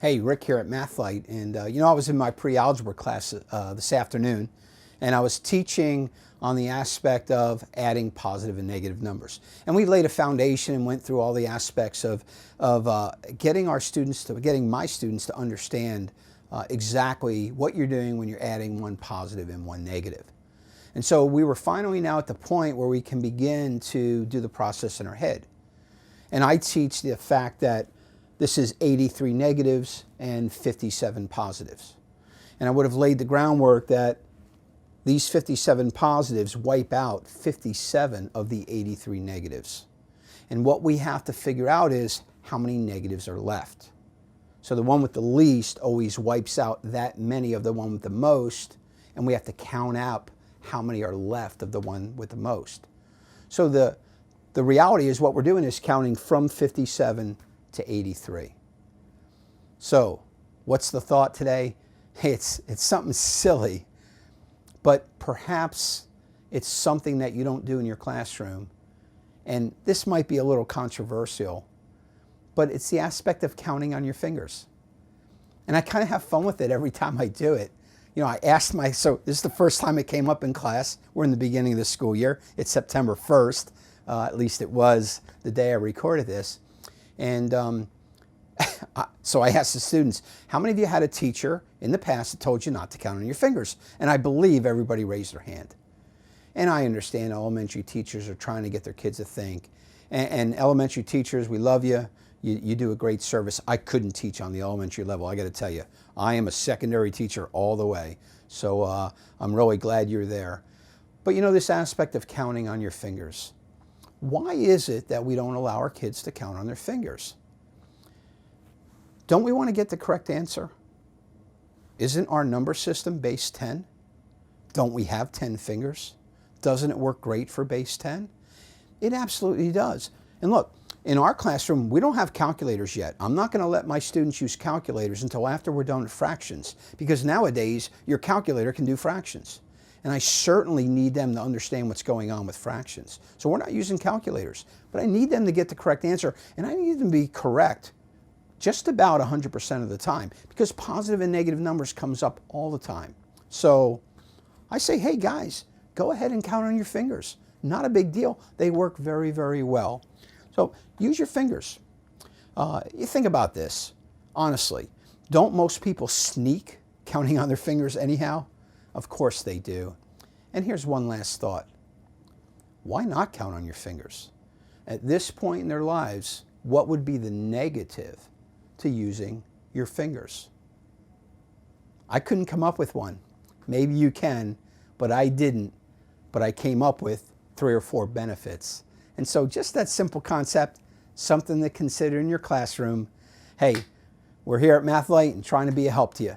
Hey, Rick here at Mathlite, and I was in my pre-algebra class this afternoon, and I was teaching on the aspect of adding positive and negative numbers. And we laid a foundation and went through all the aspects of getting my students to understand exactly what you're doing when you're adding one positive and one negative. And so we were finally now at the point where we can begin to do the process in our head. And I teach the fact that this is 83 negatives and 57 positives. And I would have laid the groundwork that these 57 positives wipe out 57 of the 83 negatives. And what we have to figure out is how many negatives are left. So the one with the least always wipes out that many of the one with the most, and we have to count up how many are left of the one with the most. So the reality is what we're doing is counting from 57 to 83. So what's the thought today? Hey, it's something silly, but perhaps it's something that you don't do in your classroom. And this might be a little controversial, but it's the aspect of counting on your fingers. And I kind of have fun with it every time I do it. So this is the first time it came up in class. We're in the beginning of the school year. It's September 1st. At least it was the day I recorded this. And so I asked the students, how many of you had a teacher in the past that told you not to count on your fingers? And I believe everybody raised their hand. And I understand elementary teachers are trying to get their kids to think. And elementary teachers, we love you. You do a great service. I couldn't teach on the elementary level. I got to tell you, I am a secondary teacher all the way. So I'm really glad you're there. But this aspect of counting on your fingers. Why is it that we don't allow our kids to count on their fingers? Don't we want to get the correct answer? Isn't our number system base 10? Don't we have 10 fingers? Doesn't it work great for base 10? It absolutely does. And look, in our classroom, we don't have calculators yet. I'm not going to let my students use calculators until after we're done with fractions, because nowadays your calculator can do fractions. And I certainly need them to understand what's going on with fractions. So we're not using calculators, but I need them to get the correct answer, and I need them to be correct just about 100% of the time, because positive and negative numbers comes up all the time. So I say, hey guys, go ahead and count on your fingers. Not a big deal. They work very, very well. So use your fingers. You think about this, honestly. Don't most people sneak counting on their fingers anyhow? Of course they do. And here's one last thought. Why not count on your fingers? At this point in their lives, what would be the negative to using your fingers? I couldn't come up with one. Maybe you can, but I didn't. But I came up with 3 or 4 benefits. And so just that simple concept, something to consider in your classroom. Hey, we're here at Mathlite and trying to be a help to you.